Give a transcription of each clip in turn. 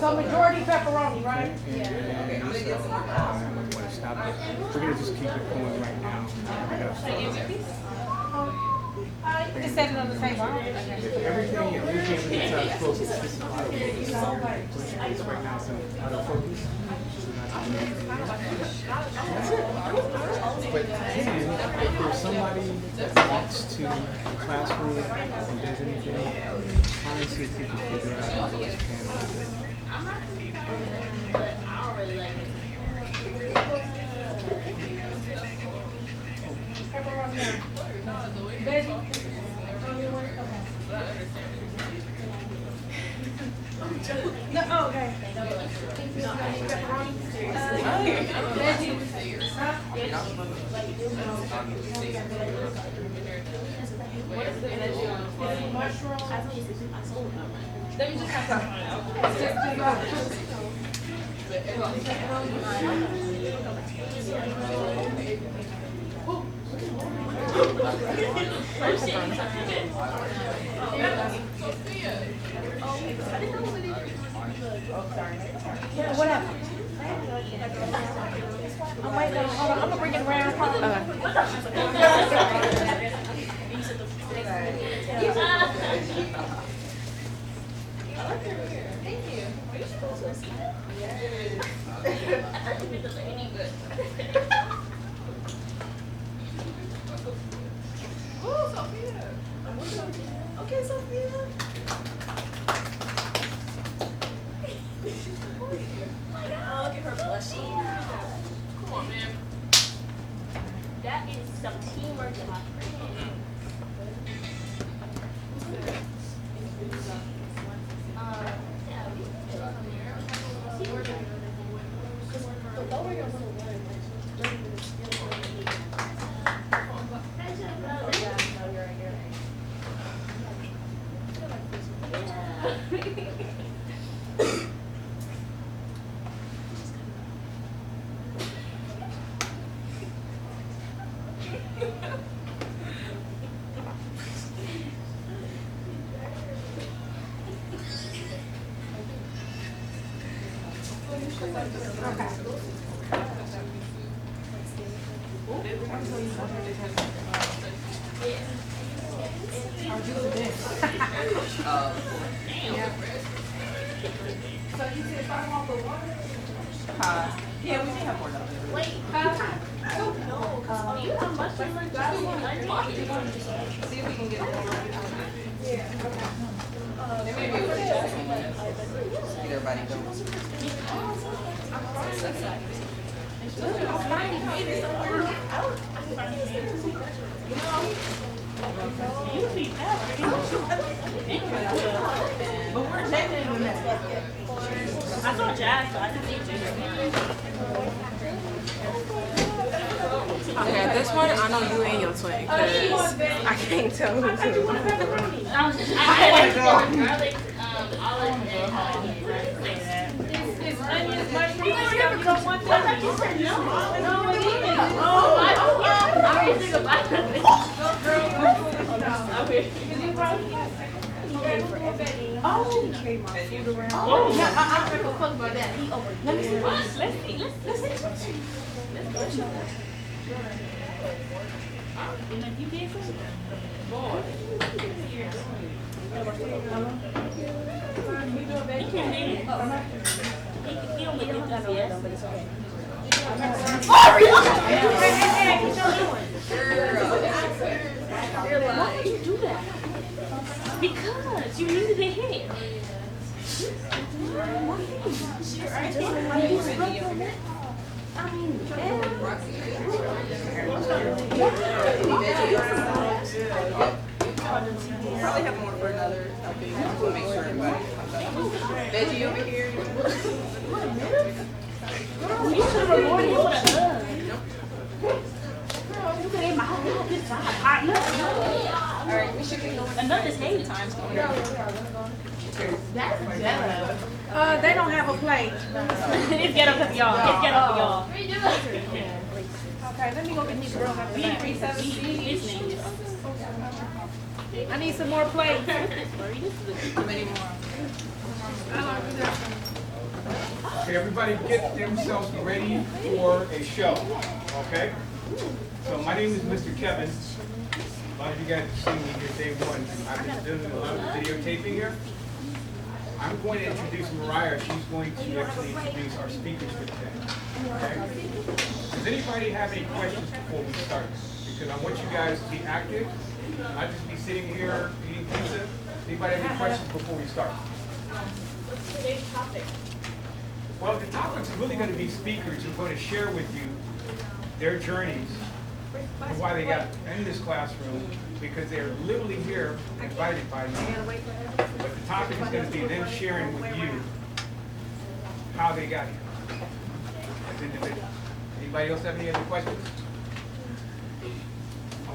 So majority pepperoni, right? Okay, I'm gonna get some more balls. We're gonna just keep it going right now. Just set it on the table. Everything is close to 65. Right now, so out of focus. But if there's somebody that walks to the classroom and does anything, try and see if you can figure out how to handle it. No, oh, okay. Mushroom. Let me just what happened? I'm waiting on, hold on, I'm gonna bring it around. Okay, Sophia. Oh, look at her blushing. Come on, man. That is some teamwork in my friend. Yeah, we may have more of those. Wait, no, because you have mushroom and See if we can get more. Maybe we would get everybody going. but we're taking them that. I saw Jazz, but I didn't see Ginger. Okay, at this point, I know you and your twin, because I can't tell who's who. I like garlic, olive, and It's onions, mushrooms, stuff, go one I thought time. you said no. No, it is. Oh, I don't know. I'm ready to go back to it. Oh, yeah, I'm trying to fuck about that. He over. Let me see. Let's see. You did something? Boy. He don't make it yes. But it's okay. Why would you do that? Because you needed a hit. I mean, Probably have more for another helping. We'll make sure everybody comes out. Veggie over here. you should have rewarded him with a hug. Girl, you could have my good time. Alright, we should be going. Another hate time's going on. That's jello. They don't have a plate. It's ghetto for y'all. It's ghetto for y'all. Okay, let me go get these girls out the back. His name is. I need some more plates. Okay, everybody get themselves ready for a show, okay? So my name is Mr. Kevin. A lot of you guys have seen me here day one. I've been doing a lot of videotaping here. I'm going to introduce Mariah. She's going to actually introduce our speakers for today. Okay? Does anybody have any questions before we start? Because I want you guys to be active, not just be sitting here eating pizza. Anybody have any questions before we start? What's today's topic? Well, the topic's really going to be speakers who are going to share with you their journeys and why they got in this classroom, because they're literally here invited by me. But the topic is going to be them sharing with you how they got here as individuals. Anybody else have any other questions?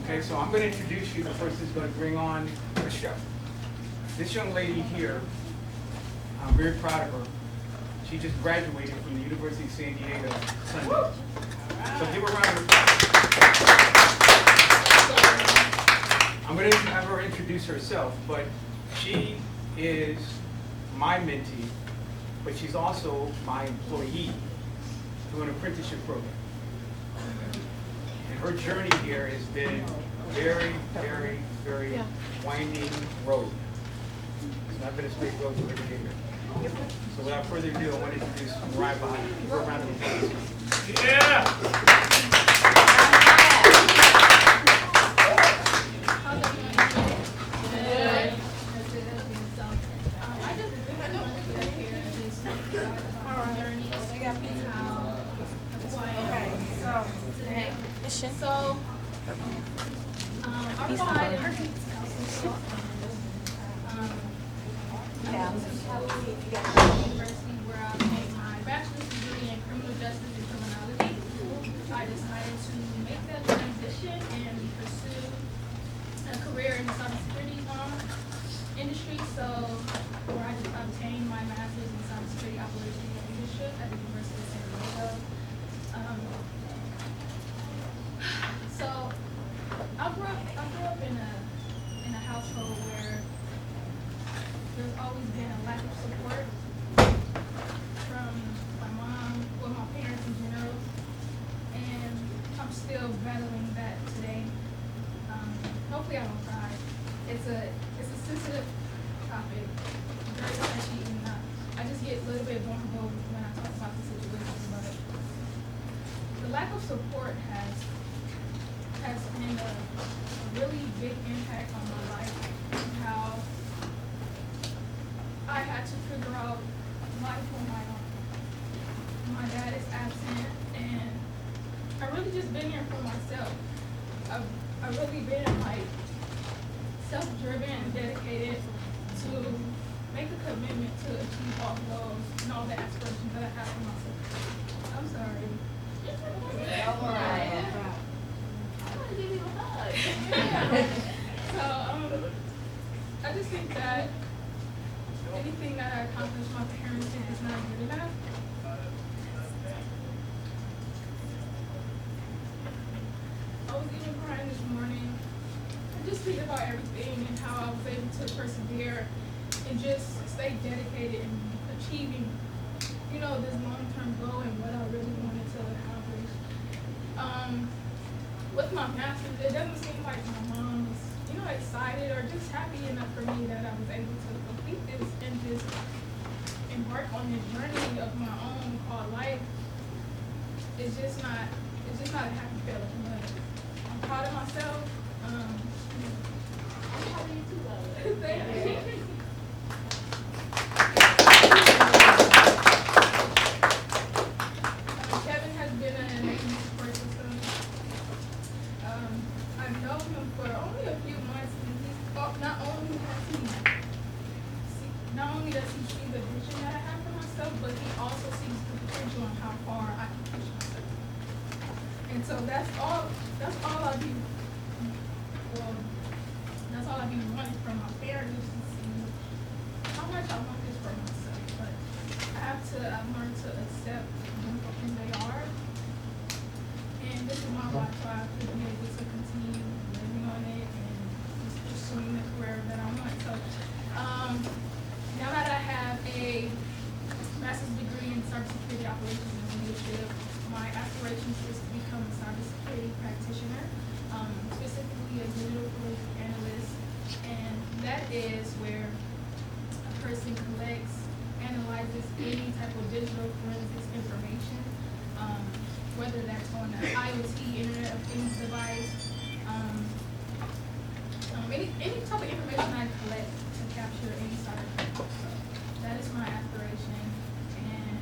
Okay, so I'm going to introduce you. The person is going to bring on the show. This young lady here, I'm very proud of her. She just graduated from the University of San Diego Sunday. So give her a round of applause. I'm going to have her introduce herself, but she is my mentee, but she's also my employee through an apprenticeship program. And her journey here has been very, very, very winding road. It's not been a straight road for her to get here. So without further ado, I want to introduce Mariah behind me. Give her a round of applause. Yeah! University where I obtained my bachelor's degree in criminal justice and criminology. I decided to make that transition and pursue a career in the cybersecurity industry. So where I obtained my master's in cybersecurity operations and leadership at the University of San Diego. So I grew up in a household where there's always been a lack of support from my mom, or my parents in general, and I'm still battling that today. Hopefully I don't cry. It's a sensitive topic, very touchy, and I just get a little bit vulnerable when I talk about the situation. But the lack of support has been a really big impact on my life, and how I had to figure out life on my own. My dad is absent, and I really just been here for myself. I've really been like self-driven and dedicated to make a commitment to achieve all the goals and all the aspirations that I have for myself. I'm sorry. I'm gonna give you a hug. So I just think that anything that I accomplished my parenting is not good enough. I was even crying this morning, just thinking about everything and how I was able to persevere and just stay dedicated in achieving, this long-term goal and what I really wanted to accomplish. With my master's, it doesn't seem like my mom was, excited or just happy enough for me that I was able to complete this and just embark on this journey of my own called life. It's just not a happy feeling, but I'm proud of myself. I'm proud of you too, though. Thank you. Kevin has been an amazing support system. I've known him for only a few months, and not only does he see the vision that I have for myself, but he also sees the potential on how far I can push myself. And so that's all I be wanting from my parents, is to see how much I want this for myself. But I've learned to accept them for who they are. And this is my life, so I have to be able to continue living on it and just pursuing the is where a person collects, analyzes any type of digital forensics information, whether that's on an IoT, Internet of Things device, any type of information I collect to capture any sort of thing. So that is my aspiration. And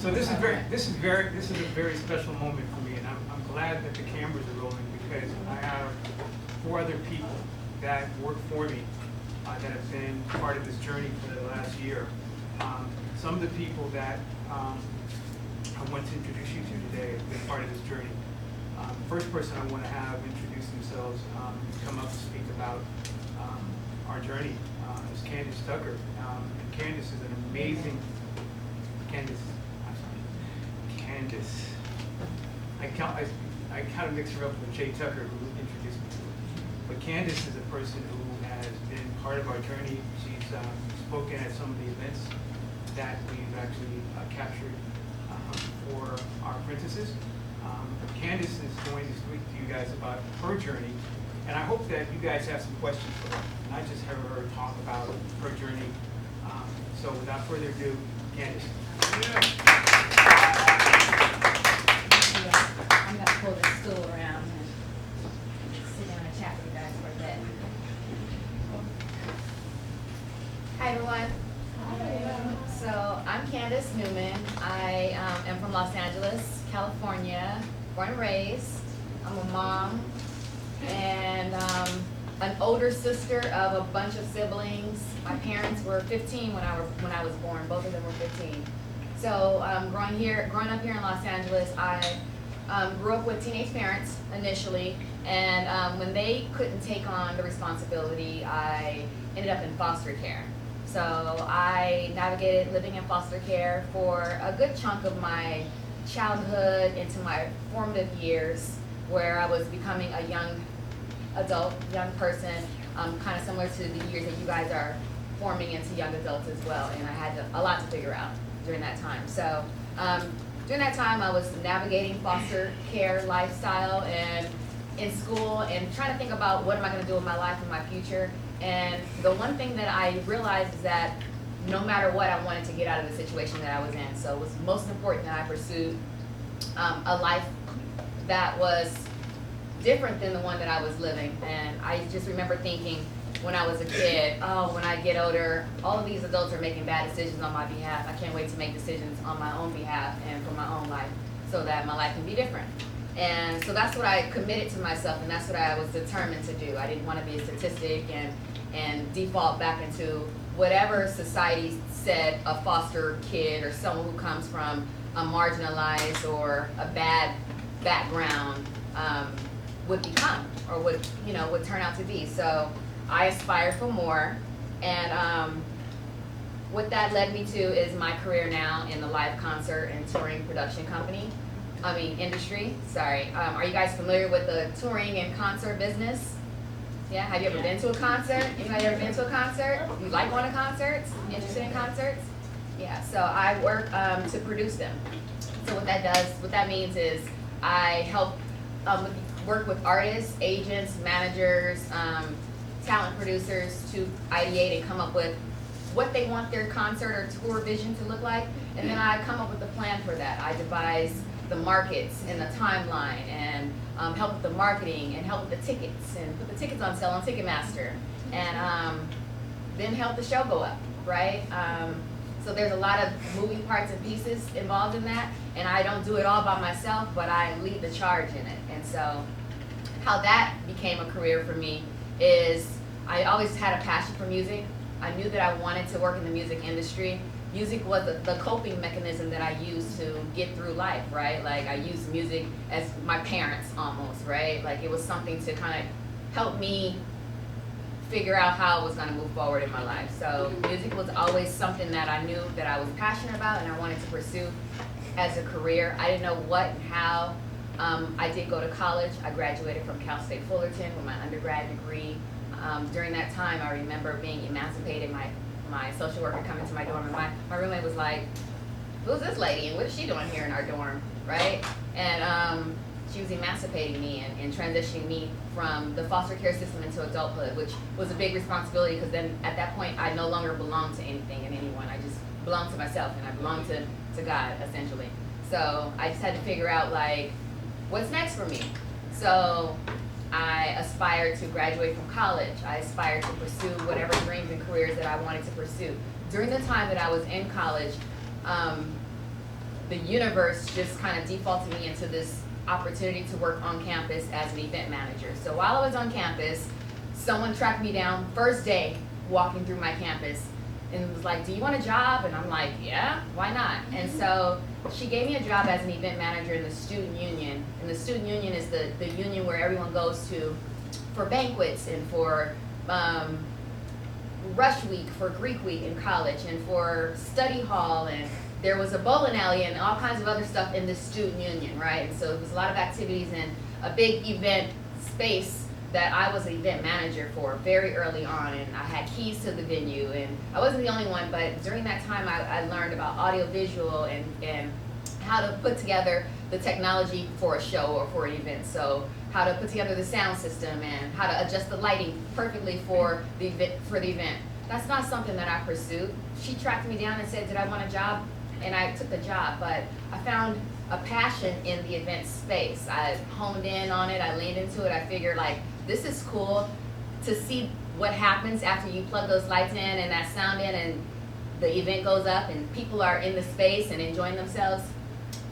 So this is a very special moment for me, and I'm glad that the cameras are rolling because I have 4 other people that work for me that have been part of this journey for the last year. Some of the people that I want to introduce you to today have been part of this journey. The first person I want to have introduce themselves, come up and speak about our journey is Candace Tucker. And Candace is an amazing, Candace. I kind of mix her up with Jay Tucker, who introduced me to her. But Candace is a person who has been part of our journey. She's spoken at some of the events that we've actually captured for our apprentices. Candace is going to speak to you guys about her journey, and I hope that you guys have some questions for her, not just have her talk about her journey. So without further ado, Candace. I'm going to pull this stool around and sit down and chat with you guys for a bit. Hi, everyone. So I'm Candace Newman. I am from Los Angeles, California, born and raised. I'm a mom and an older sister of a bunch of siblings. My parents were 15 when I was born. Both of them were 15. So growing up here in Los Angeles, I grew up with teenage parents initially, and when they couldn't take on the responsibility, I ended up in foster care. So I navigated living in foster care for a good chunk of my childhood into my formative years, where I was becoming a young adult, young person, kind of similar to the years that you guys are forming into young adults as well, and I had a lot to figure out during that time. So during that time, I was navigating foster care lifestyle and in school and trying to think about what am I going to do with my life and my future. And the one thing that I realized is that no matter what, I wanted to get out of the situation that I was in. So it was most important that I pursued a life that was different than the one that I was living. And I just remember thinking when I was a kid, oh, when I get older, all of these adults are making bad decisions on my behalf. I can't wait to make decisions on my own behalf and for my own life so that my life can be different. And so that's what I committed to myself, and that's what I was determined to do. I didn't want to be a statistic and default back into whatever society said a foster kid or someone who comes from a marginalized or a bad background would become or would turn out to be. So I aspired for more, and what that led me to is my career now in the live concert and touring production industry. Sorry. Are you guys familiar with the touring and concert business? Yeah, have you ever been to a concert? Anybody ever been to a concert? You like going to concerts? Interested in concerts? Yeah, so I work to produce them. So what that means is I help work with artists, agents, managers, talent producers to ideate and come up with what they want their concert or tour vision to look like, and then I come up with a plan for that. I devise the markets and the timeline and help with the marketing and help with the tickets and put the tickets on sale on Ticketmaster, and then help the show go up, right? So there's a lot of moving parts and pieces involved in that, and I don't do it all by myself, but I lead the charge in it. And so how that became a career for me is I always had a passion for music. I knew that I wanted to work in the music industry. Music was the coping mechanism that I used to get through life, right? Like I used music as my parents almost, right? Like it was something to kind of help me figure out how I was going to move forward in my life. So music was always something that I knew that I was passionate about and I wanted to pursue as a career. I didn't know what and how. I did go to college. I graduated from Cal State Fullerton with my undergrad degree. During that time, I remember being emancipated. My social worker coming to my dorm, and my roommate was like, who's this lady and what is she doing here in our dorm, right? And she was emancipating me and transitioning me from the foster care system into adulthood, which was a big responsibility because then at that point I no longer belonged to anything and anyone. I just belonged to myself and I belonged to God, essentially. So I just had to figure out, like, what's next for me? So I aspired to graduate from college. I aspired to pursue whatever dreams and careers that I wanted to pursue. During the time that I was in college, the universe just kind of defaulted me into this opportunity to work on campus as an event manager. So while I was on campus, someone tracked me down first day walking through my campus and was like, do you want a job? And I'm like, yeah, why not? And so she gave me a job as an event manager in the student union. And the student union is the union where everyone goes to for banquets and for Rush Week, for Greek Week in college, and for study hall, and there was a bowling alley and all kinds of other stuff in the student union, right? And so it was a lot of activities and a big event space that I was an event manager for very early on, and I had keys to the venue, and I wasn't the only one, but during that time I learned about audio-visual and how to put together the technology for a show or for an event. So how to put together the sound system and how to adjust the lighting perfectly for the event. That's not something that I pursued. She tracked me down and said, did I want a job? And I took the job, but I found a passion in the event space. I honed in on it, I leaned into it, I figured, like, this is cool to see what happens after you plug those lights in and that sound in and the event goes up and people are in the space and enjoying themselves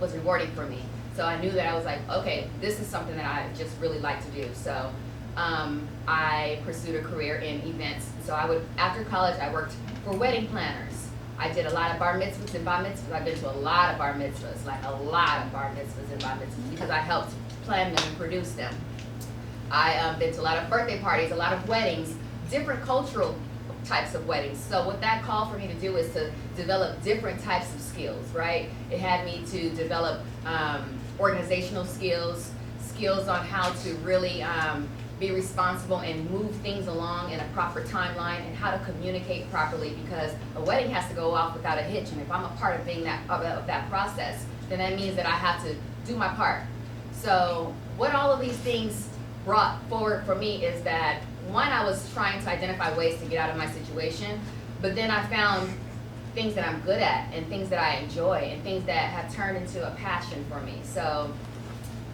was rewarding for me. So I knew that I was like, okay, this is something that I just really like to do. So I pursued a career in events. So after college, I worked for wedding planners. I did a lot of bar mitzvahs and bar mitzvahs. I've been to a lot of bar mitzvahs, like a lot of bar mitzvahs and bar mitzvahs, because I helped plan them and produce them. I've been to a lot of birthday parties, a lot of weddings, different cultural types of weddings. So what that called for me to do is to develop different types of skills, right? It had me to develop organizational skills, skills on how to really be responsible and move things along in a proper timeline, and how to communicate properly, because a wedding has to go off without a hitch, and if I'm a part of being of that process, then that means that I have to do my part. So what all of these things brought forward for me is that, one, I was trying to identify ways to get out of my situation, but then I found things that I'm good at and things that I enjoy and things that have turned into a passion for me. So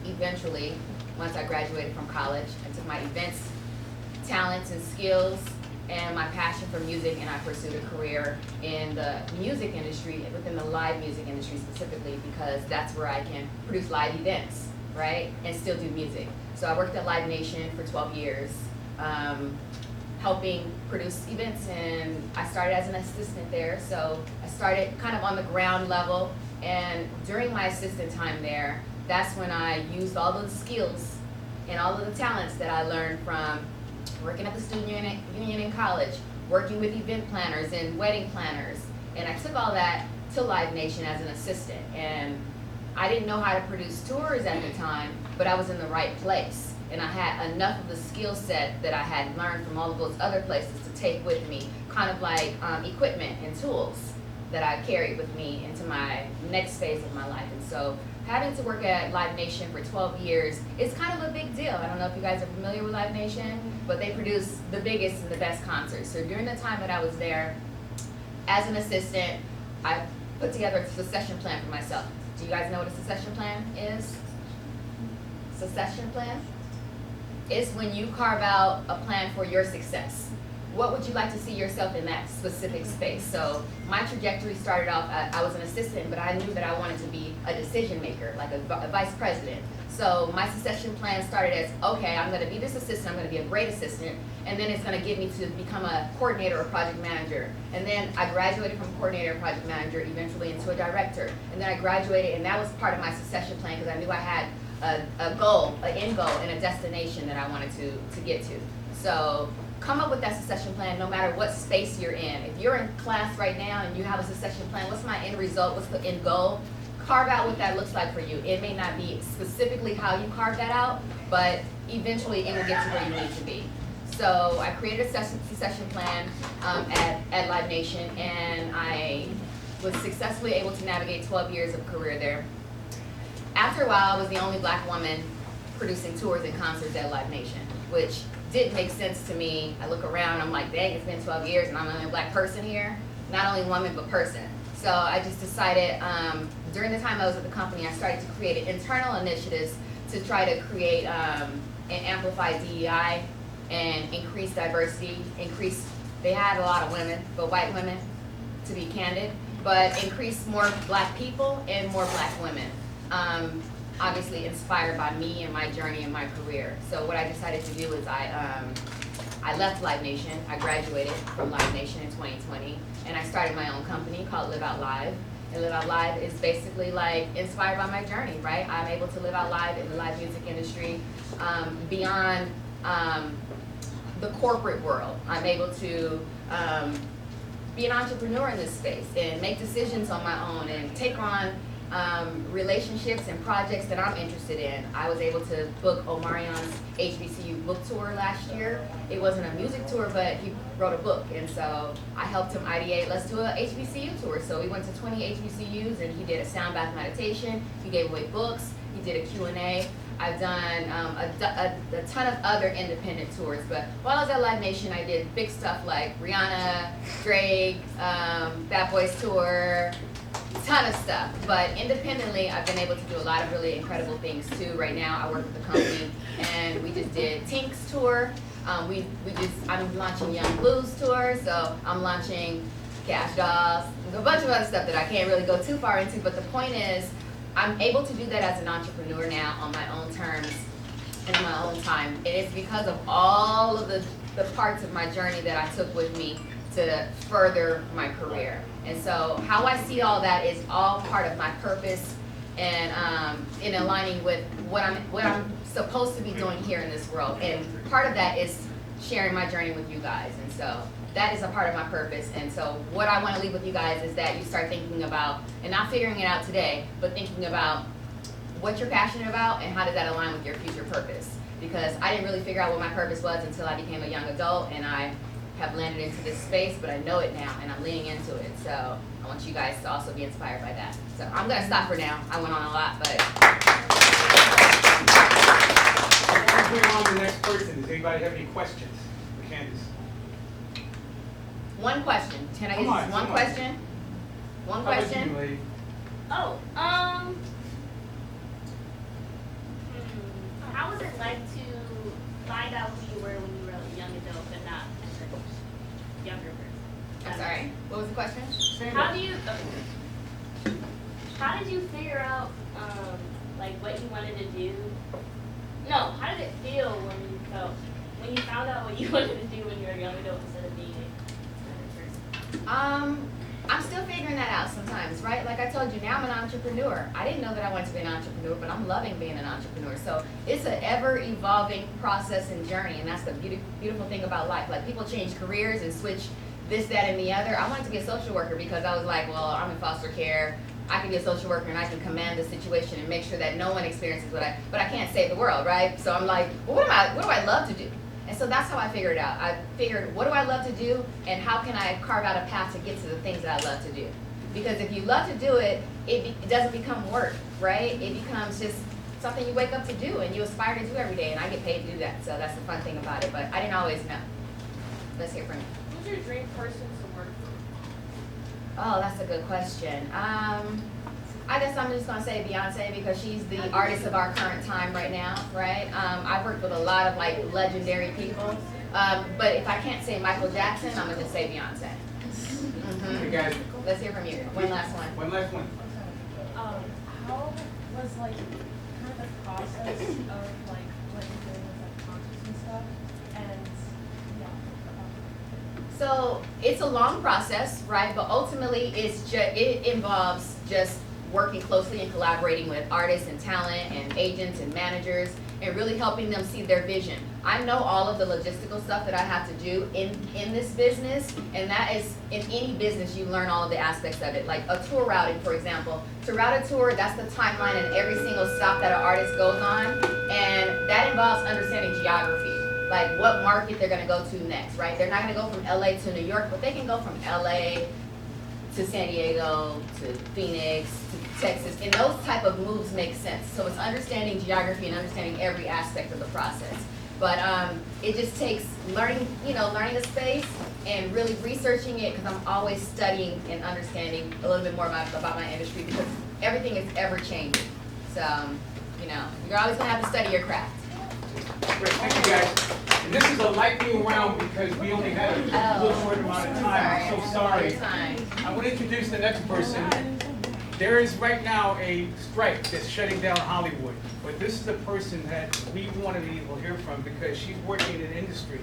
eventually, once I graduated from college, I took my events, talents, and skills and my passion for music, and I pursued a career in the music industry, within the live music industry specifically, because that's where I can produce live events, right, and still do music. So I worked at Live Nation for 12 years, helping produce events, and I started as an assistant there. So I started kind of on the ground level, and during my assistant time there, that's when I used all those skills and all of the talents that I learned from working at the student union in college, working with event planners and wedding planners, and I took all that to Live Nation as an assistant. And I didn't know how to produce tours at the time, but I was in the right place, and I had enough of the skill set that I had learned from all of those other places to take with me, kind of like equipment and tools that I carried with me into my next phase of my life. And so having to work at Live Nation for 12 years is kind of a big deal. I don't know if you guys are familiar with Live Nation, but they produce the biggest and the best concerts. So during the time that I was there as an assistant, I put together a succession plan for myself. Do you guys know what a succession plan is? Succession plan is when you carve out a plan for your success. What would you like to see yourself in that specific space? So my trajectory started off, I was an assistant, but I knew that I wanted to be a decision maker, like a vice president. So my succession plan started as, okay, I'm gonna be this assistant, I'm gonna be a great assistant, and then it's gonna get me to become a coordinator or project manager. And then I graduated from coordinator or project manager eventually into a director. And then I graduated, and that was part of my succession plan, because I knew I had a goal, an end goal, and a destination that I wanted to get to. So come up with that succession plan no matter what space you're in. If you're in class right now and you have a succession plan, what's my end result, what's the end goal? Carve out what that looks like for you. It may not be specifically how you carve that out, but eventually it will get to where you need to be. So I created a succession plan at Live Nation, and I was successfully able to navigate 12 years of career there. After a while, I was the only black woman producing tours and concerts at Live Nation, which didn't make sense to me. I look around, I'm like, dang, it's been 12 years and I'm the only black person here. Not only woman, but person. So I just decided, during the time I was at the company, I started to create internal initiatives to try to create and amplify DEI and increase diversity, they had a lot of women, but white women, to be candid, but increase more black people and more black women. Obviously inspired by me and my journey and my career. So what I decided to do is I left Live Nation. I graduated from Live Nation in 2020, and I started my own company called Live Out Live. And Live Out Live is basically like inspired by my journey, right? I'm able to live out live in the live music industry beyond the corporate world. I'm able to be an entrepreneur in this space and make decisions on my own and take on relationships and projects that I'm interested in. I was able to book Omarion's HBCU book tour last year. It wasn't a music tour, but he wrote a book, and so I helped him ideate, let's do a HBCU tour. So we went to 20 HBCUs, and he did a sound bath meditation, he gave away books, he did a Q&A. I've done a ton of other independent tours, but while I was at Live Nation, I did big stuff like Rihanna, Drake, Bad Boys Tour, ton of stuff. But independently, I've been able to do a lot of really incredible things too. Right now, I work with the company, and we just did Tink's tour. I'm launching Young Blues tour, so I'm launching Cash Dolls, a bunch of other stuff that I can't really go too far into. But the point is, I'm able to do that as an entrepreneur now on my own terms and in my own time. And it's because of all of the parts of my journey that I took with me to further my career. And so how I see all that is all part of my purpose and in aligning with what I'm supposed to be doing here in this world. And part of that is sharing my journey with you guys. And so that is a part of my purpose. And so what I want to leave with you guys is that you start thinking about, and not figuring it out today, but thinking about what you're passionate about and how does that align with your future purpose. Because I didn't really figure out what my purpose was until I became a young adult, and I have landed into this space, but I know it now and I'm leaning into it. So I want you guys to also be inspired by that. So I'm gonna stop for now. I went on a lot, but. Before we bring on the next person, does anybody have any questions for Candace? One question. Can I get Come on, just one come on. question? One How about you, question? lady? Oh, how was it like to find out who you were when you were a young adult, but not as a younger person? I'm sorry. What was the question? How did you figure out like what you wanted to do? No, how did it feel when you found out what you wanted to do when you were a young adult instead of being a younger person? I'm still figuring that out sometimes, right? Like I told you, now I'm an entrepreneur. I didn't know that I wanted to be an entrepreneur, but I'm loving being an entrepreneur. So it's an ever-evolving process and journey, and that's the beautiful thing about life. Like people change careers and switch this, that, and the other. I wanted to be a social worker because I was like, well, I'm in foster care. I can be a social worker and I can command the situation and make sure that no one experiences but I can't save the world, right? So I'm like, well, what do I love to do? And so that's how I figured it out. I figured, what do I love to do, and how can I carve out a path to get to the things that I love to do? Because if you love to do it, it doesn't become work, right? It becomes just something you wake up to do and you aspire to do every day, and I get paid to do that. So that's the fun thing about it, but I didn't always know. Let's hear from you. Who's your dream person to work for? Oh, that's a good question. I guess I'm just gonna say Beyonce because she's the artist of our current time right now, right? I've worked with a lot of like legendary people, but if I can't say Michael Jackson, I'm gonna just say Beyonce. Hey guys, Let's hear from you. One last one. one last one. How was like kind of the process of like what you're doing with like concerts and stuff, and yeah. So it's a long process, right? But ultimately, it involves just working closely and collaborating with artists and talent and agents and managers and really helping them see their vision. I know all of the logistical stuff that I have to do in this business, and that is, in any business, you learn all of the aspects of it. Like a tour routing, for example. To route a tour, that's the timeline and every single stop that an artist goes on, and that involves understanding geography. Like what market they're gonna go to next, right? They're not gonna go from LA to New York, but they can go from LA to San Diego, to Phoenix, to Texas, and those type of moves make sense. So it's understanding geography and understanding every aspect of the process. But it just takes learning, learning the space and really researching it, because I'm always studying and understanding a little bit more about my industry, because everything is ever changing. So, you're always gonna have to study your craft. Great, thank you guys. And this is a lightning round because we only had a little short amount of time. I'm so sorry. I want to introduce the next person. There is right now a strike that's shutting down Hollywood, but this is the person that we wanted to hear from because she's working in an industry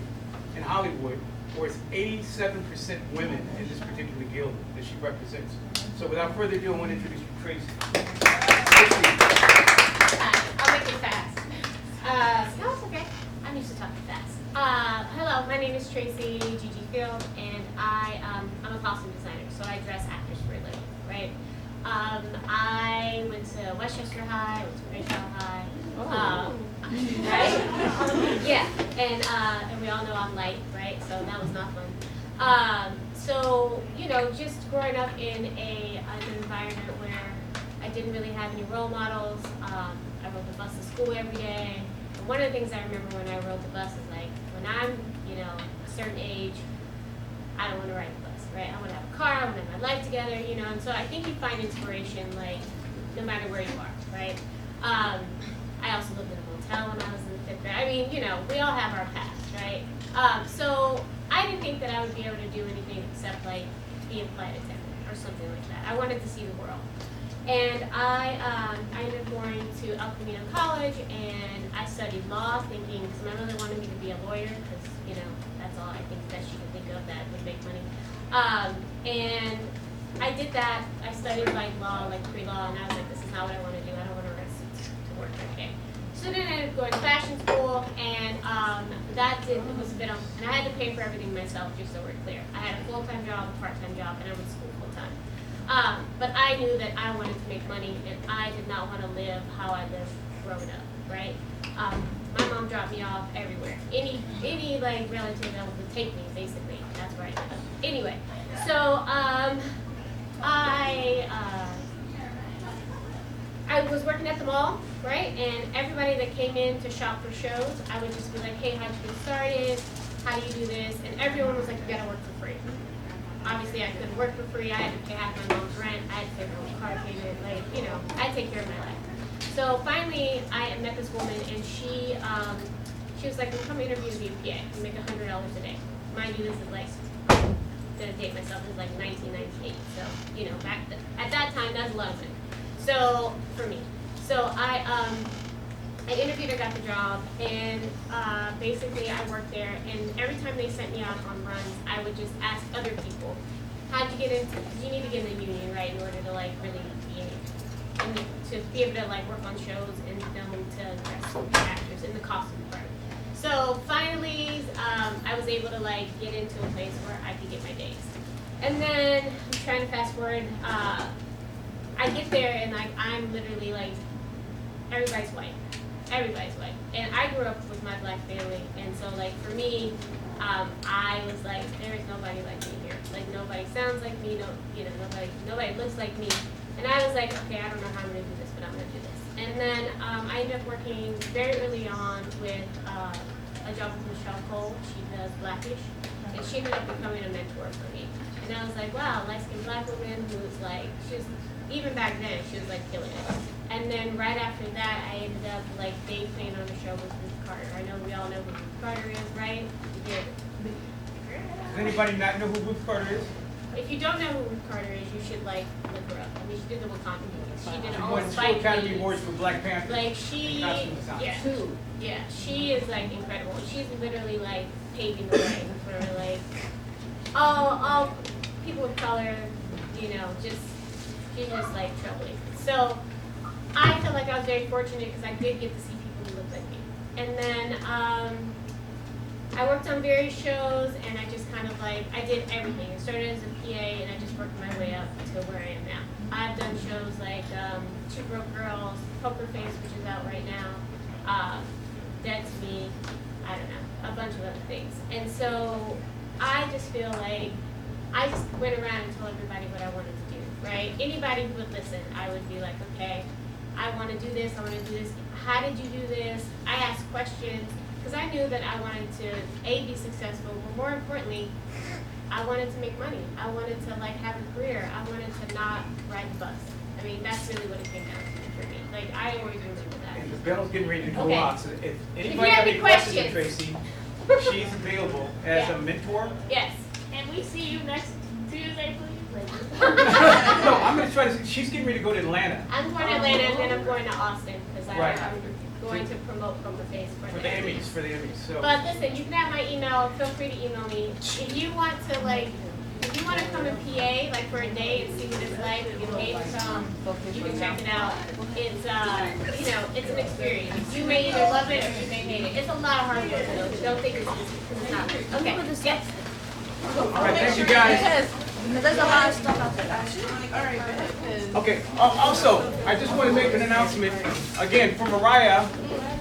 in Hollywood where it's 87% women in this particular guild that she represents. So without further ado, I want to introduce you, Tracy. I'll make it fast. No, it's okay. I'm used to talking fast. Hello, my name is Tracy Gigi Field, and I'm a costume designer, so I dress actors for a living, right? I went to Westchester High, went to Grayson High, right? Yeah, and we all know I'm light, right? So that was not fun. So just growing up in an environment where I didn't really have any role models. I rode the bus to school every day. And one of the things I remember when I rode the bus is like, when I'm, a certain age, I don't want to ride the bus, right? I want to have a car, I want to have my life together, and so I think you find inspiration, like, no matter where you are, right? I also lived in a motel when I was in the 5th grade. I mean, we all have our past, right? So I didn't think that I would be able to do anything except, like, be a flight attendant or something like that. I wanted to see the world. And I ended up going to El Camino College, and I studied law, thinking, because my mother wanted me to be a lawyer, because, that's all I think that she could think of that would make money. And I did that. I studied, law, pre-law, and I was like, this is not what I want to do. I don't want to wear suits to work every day. So then I ended up going to fashion school, and was a bit of, and I had to pay for everything myself, just so we're clear. I had a full-time job, a part-time job, and I went to school full-time. But I knew that I wanted to make money, and I did not want to live how I lived growing up, right? My mom dropped me off everywhere. Any relative that would take me, basically. That's where I lived. Anyway, so I was working at the mall, right? And everybody that came in to shop for shows, I would just be like, hey, how'd you get started? How do you do this? And everyone was like, you gotta work for free. Obviously, I couldn't work for free. I had to pay half my mom's rent. I had to pay my own car payment. I take care of my life. So finally, I met this woman, and she was like, well, come interview to be a PA. You make $100 a day. Mind you, this is I'm gonna date myself. This is 1998. So, at that time, that's a lot of money. So, for me. So, I interviewed, I got the job, and basically I worked there, and every time they sent me out on runs, I would just ask other people, how'd you get into, you need to get in the union, right, in order to really be able to work on shows and film to dress actors in the costume department. So finally, I was able to get into a place where I could get my days. And then, I'm trying to fast forward, I get there and I'm literally everybody's white. Everybody's white. And I grew up with my black family, and so for me, I was like, there is nobody like me here. Nobody sounds like me, nobody looks like me. And I was like, okay, I don't know how I'm gonna do this, but I'm gonna do this. And then I ended up working very early on with a job with Michelle Cole. She does Blackish, and she ended up becoming a mentor for me. And I was like, wow, light-skinned black woman who's even back then, she was killing it. And then right after that, I ended up day playing on a show with Ruth Carter. I know we all know who Ruth Carter is, right? Yeah. Does anybody not know who Ruth Carter is? If you don't know who Ruth Carter is, you should look her up. I mean, she did the Wakanda movies. She did She all won the 2 Spike Academy movies. Awards for Black Panther. Yeah, she is incredible. She's literally paving the way for all people of color. She's just trailblazing. So I feel like I was very fortunate because I did get to see people who looked like me. And then I worked on various shows, and I just I did everything. I started as a PA, and I just worked my way up to where I am now. I've done shows like Two Broke Girls, Poker Face, which is out right now, Dead to Me, I don't know, a bunch of other things. And so I just feel like I just went around and told everybody what I wanted to do, right? Anybody who would listen, I would be like, okay, I want to do this, I want to do this. How did you do this? I asked questions because I knew that I wanted to, A, be successful, but more importantly, I wanted to make money. I wanted to like have a career. I wanted to not ride the bus. I mean, that's really what it came down to for me. Like, I always remember that. And the bell's getting ready to go Okay. off, so if you anybody have have any any questions, questions. Tracy, she's available as Yeah. a mentor. Yes. Can we see you next Tuesday, please? No, I'm gonna try to, she's getting ready to go to Atlanta I'm going to Atlanta and then I'm going to Austin because Right. I'm going to promote from the face for the Emmys, so. But listen, you can have my email. Feel free to email me. If you want to like, if you want to come in PA like for a day and see what it's like, you get paid to come, you can check it out. It's you know, it's an experience. You may either love it or you may hate it. It's a lot of hard work. Don't think it's easy because it's not. Okay. Yes. All right, thank you guys. There's a lot of stuff out there. Okay, also, I just want to make an announcement, again, for Mariah,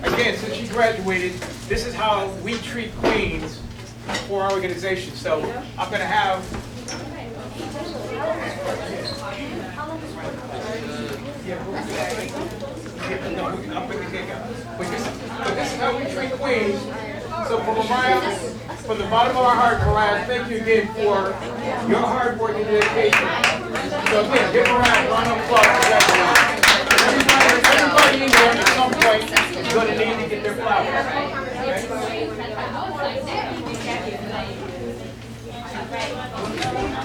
again, since she graduated, this is how we treat queens for our organization. So I'm going to have, but this is how we treat queens. So for Mariah, from the bottom of our heart, Mariah, thank you again for your hard work and dedication. So again, give Mariah a round of applause. Everybody in there at some point is going to need to get their flowers. Okay?